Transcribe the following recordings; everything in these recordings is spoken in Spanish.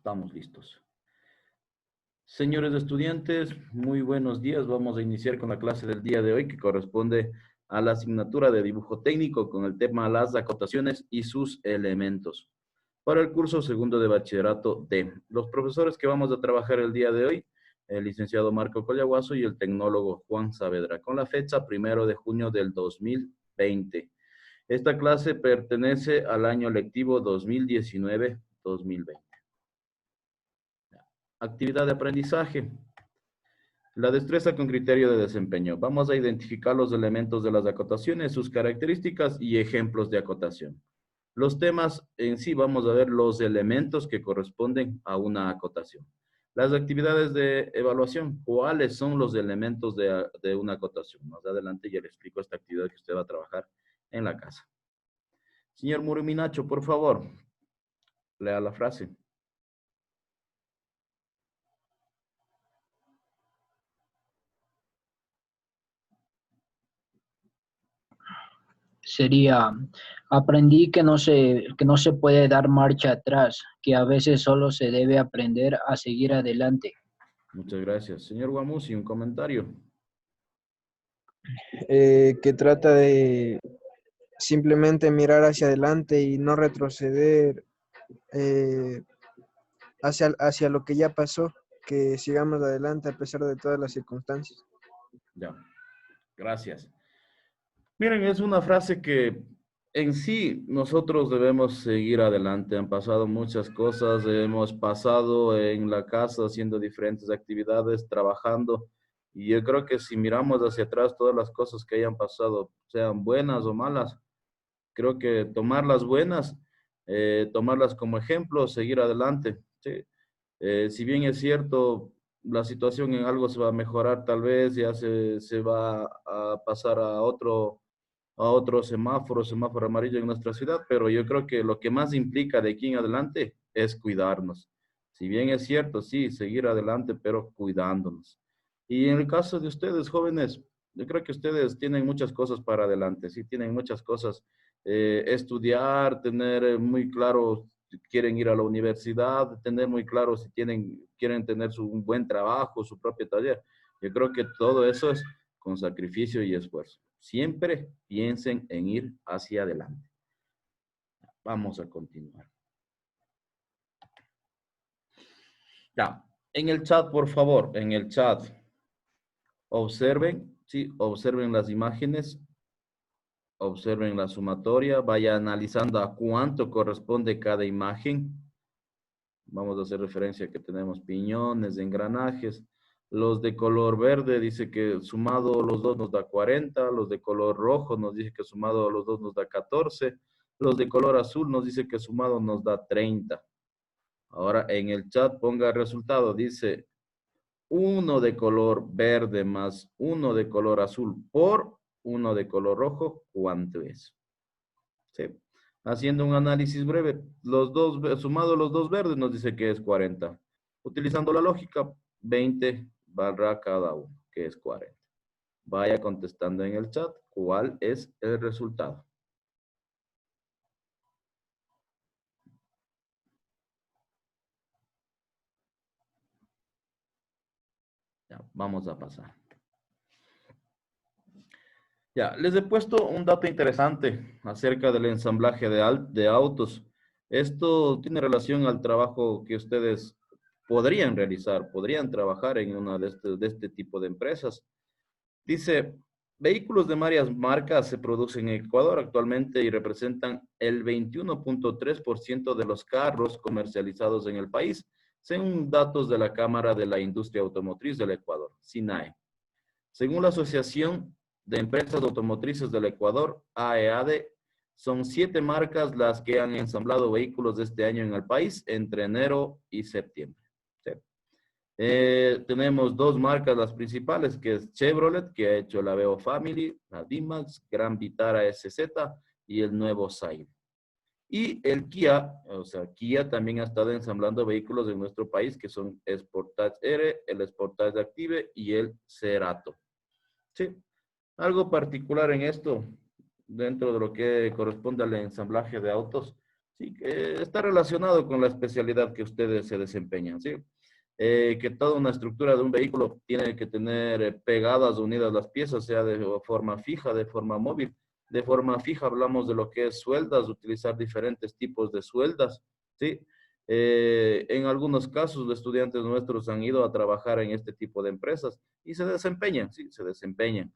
Estamos listos. Señores estudiantes, muy buenos días. Vamos a iniciar con la clase del día de hoy que corresponde a la asignatura de dibujo técnico con el tema las acotaciones y sus elementos. Para el curso segundo de bachillerato D. Los profesores que vamos a trabajar el día de hoy, el licenciado Marco Collahuaso y el tecnólogo Juan Saavedra, con la fecha 1 de junio del 2020. Esta clase pertenece al año lectivo 2019-2020. Actividad de aprendizaje. La destreza con criterio de desempeño. Vamos a identificar los elementos de las acotaciones, sus características y ejemplos de acotación. Los temas en sí, vamos a ver los elementos que corresponden a una acotación. Las actividades de evaluación. ¿Cuáles son los elementos de una acotación? Más adelante ya le explico esta actividad que usted va a trabajar en la casa. Señor Muruminacho, por favor, lea la frase. Sería, aprendí que no se puede dar marcha atrás, que a veces solo se debe aprender a seguir adelante. Muchas gracias. Señor Guamusi, un comentario. Que trata de simplemente mirar hacia adelante y no retroceder hacia lo que ya pasó, que sigamos adelante a pesar de todas las circunstancias. Ya, gracias. Miren, es una frase que en sí nosotros debemos seguir adelante. Han pasado muchas cosas, hemos pasado en la casa haciendo diferentes actividades, trabajando, y yo creo que si miramos hacia atrás todas las cosas que hayan pasado, sean buenas o malas, creo que tomar las buenas, tomarlas como ejemplo, seguir adelante. ¿Sí? Si bien es cierto, la situación en algo se va a mejorar, tal vez ya se va a pasar a otro semáforo amarillo en nuestra ciudad, pero yo creo que lo que más implica de aquí en adelante es cuidarnos. Si bien es cierto, sí, seguir adelante, pero cuidándonos. Y en el caso de ustedes, jóvenes, yo creo que ustedes tienen muchas cosas para adelante, sí, tienen muchas cosas. Estudiar, tener muy claro si quieren ir a la universidad, tener muy claro si quieren tener un buen trabajo, su propio taller. Yo creo que todo eso es con sacrificio y esfuerzo. Siempre piensen en ir hacia adelante. Vamos a continuar. Ya, en el chat, por favor, en el chat, observen, sí, observen las imágenes, observen la sumatoria, vaya analizando a cuánto corresponde cada imagen. Vamos a hacer referencia a que tenemos piñones, engranajes. Los de color verde dice que sumado los dos nos da 40. Los de color rojo nos dice que sumado los dos nos da 14. Los de color azul nos dice que sumado nos da 30. Ahora en el chat ponga el resultado. Dice 1 de color verde más 1 de color azul por 1 de color rojo. ¿Cuánto es? ¿Sí? Haciendo un análisis breve, sumado los dos verdes nos dice que es 40. Utilizando la lógica, 20 barra cada uno, que es 40. Vaya contestando en el chat cuál es el resultado. Ya, vamos a pasar. Ya, les he puesto un dato interesante acerca del ensamblaje de autos. Esto tiene relación al trabajo que ustedes podrían realizar, podrían trabajar en una de este tipo de empresas. Dice, vehículos de varias marcas se producen en Ecuador actualmente y representan el 21.3% de los carros comercializados en el país, según datos de la Cámara de la Industria Automotriz del Ecuador, SINAE. Según la Asociación de Empresas Automotrices del Ecuador, AEAD, son 7 marcas las que han ensamblado vehículos de este año en el país entre enero y septiembre. ¿Sí? Tenemos 2 marcas las principales, que es Chevrolet, que ha hecho la Veo Family, la D-Max, Gran Vitara SZ y el nuevo Scion. Y el Kia, o sea, Kia también ha estado ensamblando vehículos en nuestro país, que son Sportage R, el Sportage Active y el Cerato. Sí, algo particular en esto, dentro de lo que corresponde al ensamblaje de autos, ¿sí? Que está relacionado con la especialidad que ustedes se desempeñan, ¿sí? Que toda una estructura de un vehículo tiene que tener pegadas, unidas las piezas, sea de forma fija, de forma móvil. De forma fija hablamos de lo que es sueldas, utilizar diferentes tipos de sueldas, ¿sí? En algunos casos, los estudiantes nuestros han ido a trabajar en este tipo de empresas y se desempeñan, sí, se desempeñan.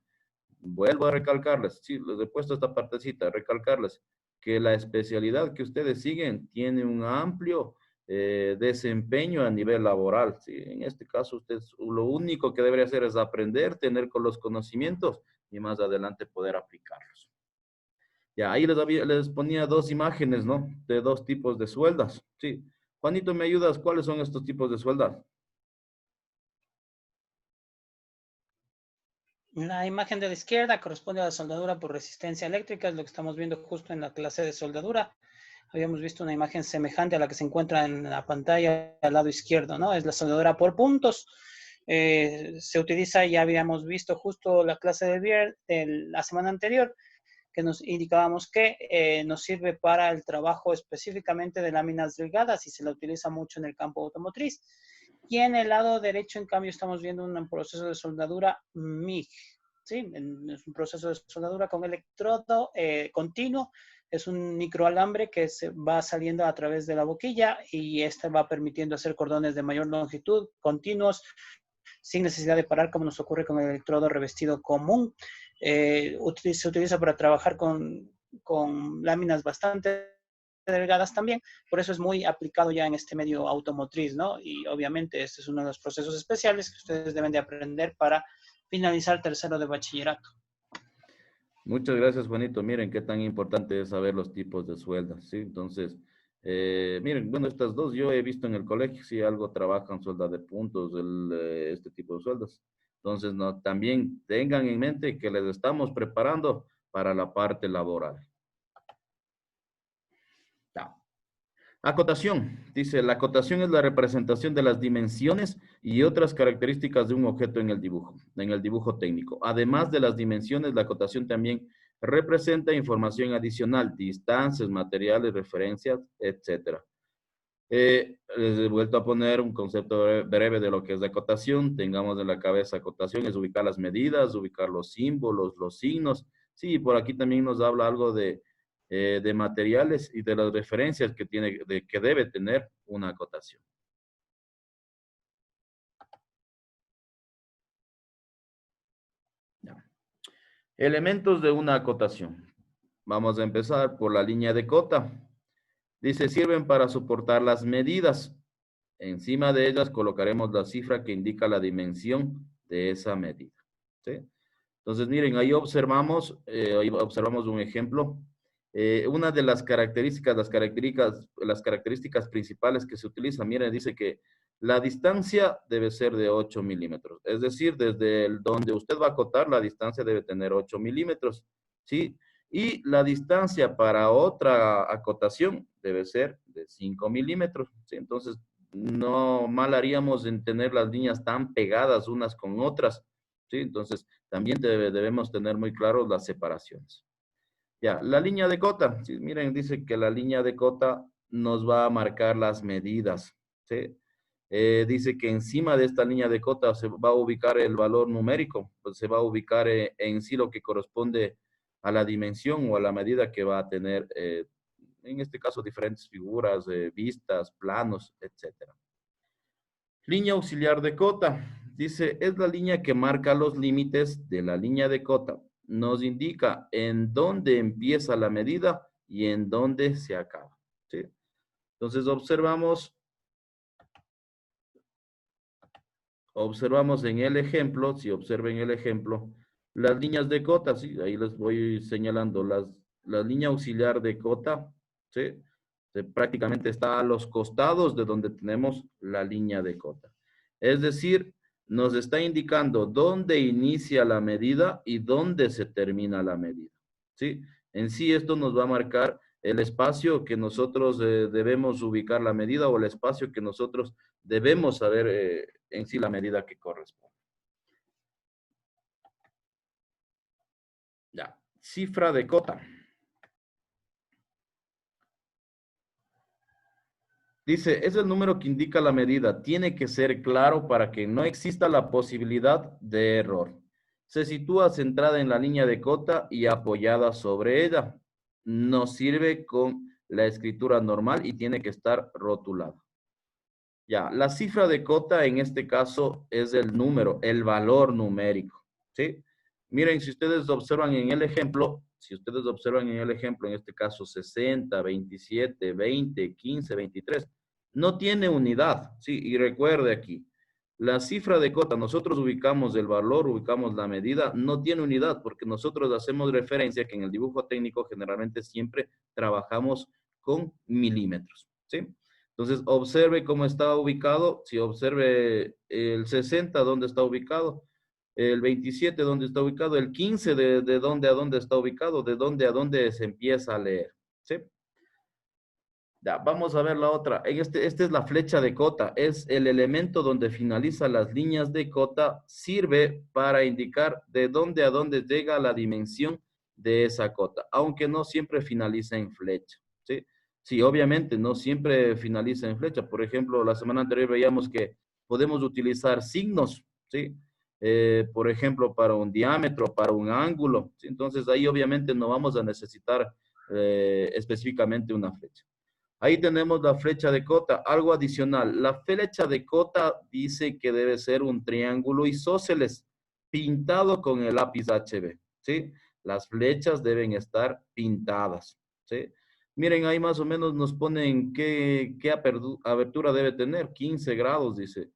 Vuelvo a recalcarles, sí, les he puesto esta partecita, recalcarles que la especialidad que ustedes siguen tiene un amplio desempeño a nivel laboral. ¿Sí? En este caso, usted lo único que debería hacer es aprender, tener con los conocimientos y más adelante poder aplicarlos. Ya, ahí les ponía dos imágenes, ¿no? De dos tipos de sueldas. Sí. Juanito, ¿me ayudas? ¿Cuáles son estos tipos de sueldas? La imagen de la izquierda corresponde a la soldadura por resistencia eléctrica, es lo que estamos viendo justo en la clase de soldadura. Habíamos visto una imagen semejante a la que se encuentra en la pantalla al lado izquierdo, ¿no? Es la soldadura por puntos. Se utiliza, ya habíamos visto justo la clase de la semana anterior, que nos indicábamos que nos sirve para el trabajo específicamente de láminas delgadas y se la utiliza mucho en el campo automotriz. Y en el lado derecho, en cambio, estamos viendo un proceso de soldadura MIG. ¿Sí? Es un proceso de soldadura con electrodo continuo. Es un microalambre que se va saliendo a través de la boquilla y este va permitiendo hacer cordones de mayor longitud, continuos, sin necesidad de parar, como nos ocurre con el electrodo revestido común. Se utiliza para trabajar con láminas bastante delgadas también, por eso es muy aplicado ya en este medio automotriz, ¿no? Y obviamente este es uno de los procesos especiales que ustedes deben de aprender para finalizar tercero de bachillerato. Muchas gracias, Juanito. Miren qué tan importante es saber los tipos de sueldas, ¿sí? Entonces, miren, bueno, estas dos yo he visto en el colegio, si algo trabajan suelda de puntos, este tipo de sueldas. Entonces, no, también tengan en mente que les estamos preparando para la parte laboral. Ya. Acotación. Dice, la acotación es la representación de las dimensiones y otras características de un objeto en el dibujo técnico. Además de las dimensiones, la acotación también representa información adicional, distancias, materiales, referencias, etcétera. Les he vuelto a poner un concepto breve de lo que es la acotación. Tengamos en la cabeza acotación, es ubicar las medidas, ubicar los símbolos, los signos. Sí, por aquí también nos habla algo de materiales y de las referencias que tiene, que debe tener una acotación. Ya. Elementos de una acotación. Vamos a empezar por la línea de cota. Dice, sirven para soportar las medidas. Encima de ellas colocaremos la cifra que indica la dimensión de esa medida. ¿Sí? Entonces, miren, ahí observamos un ejemplo. Una de las características principales que se utilizan, miren, dice que la distancia debe ser de 8 milímetros. Es decir, desde donde usted va a acotar, la distancia debe tener 8 milímetros. ¿Sí? Y la distancia para otra acotación debe ser de 5 milímetros. ¿Sí? Entonces, no mal haríamos en tener las líneas tan pegadas unas con otras. ¿Sí? Entonces, también debemos tener muy claros las separaciones. Ya, la línea de cota. ¿Sí? Miren, dice que la línea de cota nos va a marcar las medidas. ¿Sí? Dice que encima de esta línea de cota se va a ubicar el valor numérico, pues se va a ubicar en sí lo que corresponde a la dimensión o a la medida que va a tener, en este caso, diferentes figuras, vistas, planos, etcétera. Línea auxiliar de cota. Dice, es la línea que marca los límites de la línea de cota. Nos indica en dónde empieza la medida y en dónde se acaba. ¿Sí? Entonces observamos en el ejemplo, si observen el ejemplo, las líneas de cota, ¿sí? Ahí les voy señalando la línea auxiliar de cota, ¿sí? Prácticamente está a los costados de donde tenemos la línea de cota. Es decir, nos está indicando dónde inicia la medida y dónde se termina la medida, ¿sí? En sí esto nos va a marcar el espacio que nosotros debemos ubicar la medida o el espacio que nosotros debemos saber en sí la medida que corresponde. Ya, cifra de cota. Dice, es el número que indica la medida. Tiene que ser claro para que no exista la posibilidad de error. Se sitúa centrada en la línea de cota y apoyada sobre ella. Nos sirve con la escritura normal y tiene que estar rotulada. Ya, la cifra de cota en este caso es el número, el valor numérico, ¿sí? Miren, si ustedes observan en el ejemplo, en este caso 60, 27, 20, 15, 23, no tiene unidad, ¿sí? Y recuerde aquí, la cifra de cota, nosotros ubicamos el valor, ubicamos la medida, no tiene unidad porque nosotros hacemos referencia que en el dibujo técnico generalmente siempre trabajamos con milímetros, ¿sí? Entonces, observe cómo está ubicado. Si observe el 60, dónde está ubicado. El 27, dónde está ubicado. El 15, de dónde a dónde está ubicado. De dónde a dónde se empieza a leer. ¿Sí? Ya, vamos a ver la otra. Esta es la flecha de cota. Es el elemento donde finalizan las líneas de cota. Sirve para indicar de dónde a dónde llega la dimensión de esa cota. Aunque no siempre finaliza en flecha. ¿Sí? Sí, obviamente, no siempre finaliza en flecha. Por ejemplo, la semana anterior veíamos que podemos utilizar signos, ¿sí? Por ejemplo, para un diámetro, para un ángulo, ¿sí? Entonces, ahí obviamente no vamos a necesitar específicamente una flecha. Ahí tenemos la flecha de cota. Algo adicional, la flecha de cota dice que debe ser un triángulo isósceles pintado con el lápiz HB, ¿sí? Las flechas deben estar pintadas, ¿sí? Miren, ahí más o menos nos ponen qué abertura debe tener, 15 grados, dice.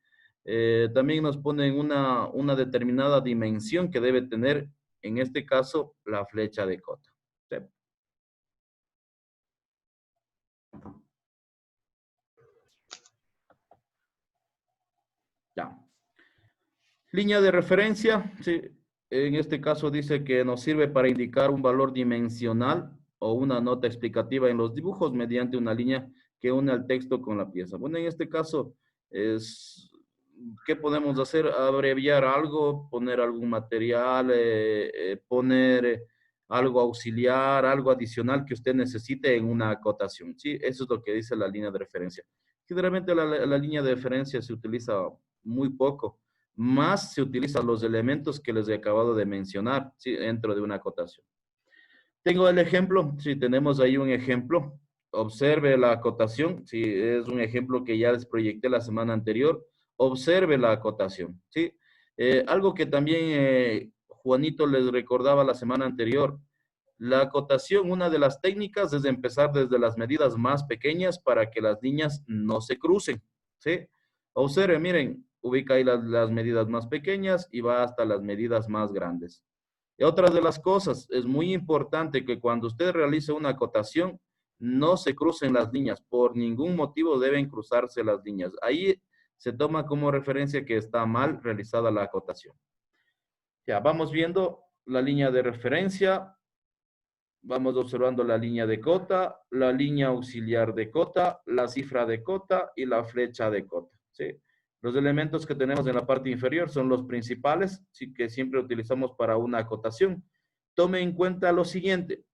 También nos ponen una determinada dimensión que debe tener, en este caso, la flecha de cota. ¿Sí? Ya. Línea de referencia, sí. En este caso dice que nos sirve para indicar un valor dimensional o una nota explicativa en los dibujos mediante una línea que une al texto con la pieza. Bueno, en este caso es, ¿qué podemos hacer? Abreviar algo, poner algún material, poner algo auxiliar, algo adicional que usted necesite en una acotación. Sí, eso es lo que dice la línea de referencia. Generalmente la línea de referencia se utiliza muy poco, más se utilizan los elementos que les he acabado de mencionar, ¿sí? Dentro de una acotación. Tengo el ejemplo, si tenemos ahí un ejemplo, observe la acotación, si es un ejemplo que ya les proyecté la semana anterior, observe la acotación, ¿sí? Algo que también Juanito les recordaba la semana anterior, la acotación, una de las técnicas es empezar desde las medidas más pequeñas para que las líneas no se crucen, ¿sí? Observe, miren, ubica ahí las medidas más pequeñas y va hasta las medidas más grandes. Y otra de las cosas, es muy importante que cuando usted realice una acotación, no se crucen las líneas. Por ningún motivo deben cruzarse las líneas. Ahí se toma como referencia que está mal realizada la acotación. Ya, vamos viendo la línea de referencia. Vamos observando la línea de cota, la línea auxiliar de cota, la cifra de cota y la flecha de cota, ¿sí? Los elementos que tenemos en la parte inferior son los principales, sí, que siempre utilizamos para una acotación. Tome en cuenta lo siguiente.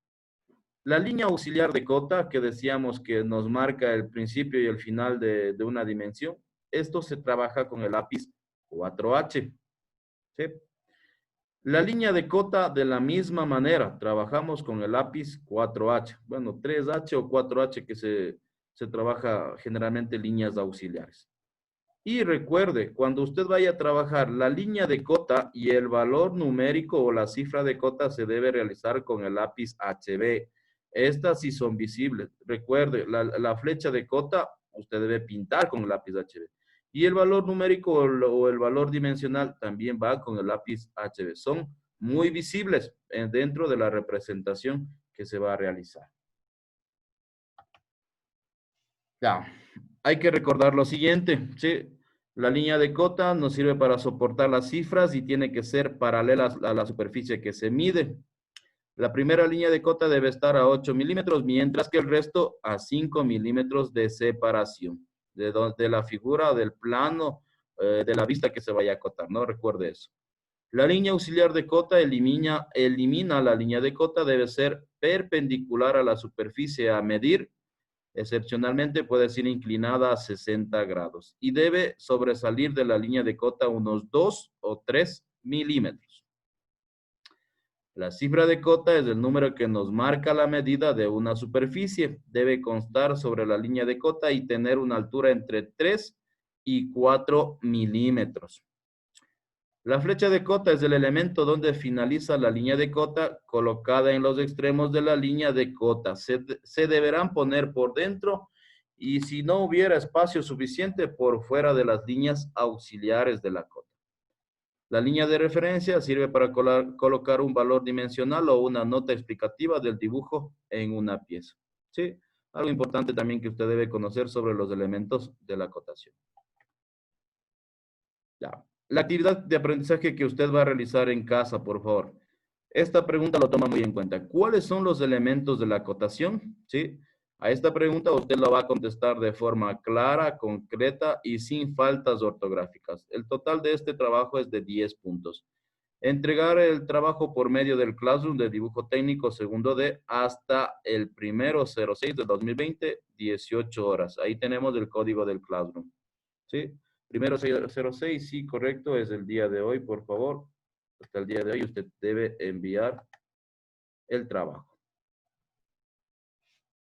La línea auxiliar de cota, que decíamos que nos marca el principio y el final de una dimensión, esto se trabaja con el lápiz 4H, ¿sí? La línea de cota de la misma manera, trabajamos con el lápiz 4H. Bueno, 3H o 4H que se trabaja generalmente líneas auxiliares. Y recuerde, cuando usted vaya a trabajar la línea de cota y el valor numérico o la cifra de cota se debe realizar con el lápiz HB. Estas sí son visibles. Recuerde, la flecha de cota usted debe pintar con el lápiz HB. Y el valor numérico o el valor dimensional también va con el lápiz HB. Son muy visibles dentro de la representación que se va a realizar. Ya, hay que recordar lo siguiente, ¿sí? La línea de cota nos sirve para soportar las cifras y tiene que ser paralela a la superficie que se mide. La primera línea de cota debe estar a 8 milímetros, mientras que el resto a 5 milímetros de separación de la figura, del plano, de la vista que se vaya a acotar, ¿no? Recuerde eso. La línea auxiliar de cota elimina la línea de cota, debe ser perpendicular a la superficie a medir Excepcionalmente puede ser inclinada a 60 grados y debe sobresalir de la línea de cota unos 2 o 3 milímetros. La cifra de cota es el número que nos marca la medida de una superficie. Debe constar sobre la línea de cota y tener una altura entre 3 y 4 milímetros. La flecha de cota es el elemento donde finaliza la línea de cota colocada en los extremos de la línea de cota. Se deberán poner por dentro y si no hubiera espacio suficiente por fuera de las líneas auxiliares de la cota. La línea de referencia sirve para colocar un valor dimensional o una nota explicativa del dibujo en una pieza. ¿Sí? Algo importante también que usted debe conocer sobre los elementos de la cotación. Ya. La actividad de aprendizaje que usted va a realizar en casa, por favor. Esta pregunta lo toma muy en cuenta. ¿Cuáles son los elementos de la cotación? ¿Sí? A esta pregunta usted la va a contestar de forma clara, concreta y sin faltas ortográficas. El total de este trabajo es de 10 puntos. Entregar el trabajo por medio del Classroom de dibujo técnico segundo D hasta el 1/06 de 2020, 18 horas. Ahí tenemos el código del Classroom. ¿Sí? 1/06, sí, correcto, es el día de hoy, por favor. Hasta el día de hoy usted debe enviar el trabajo.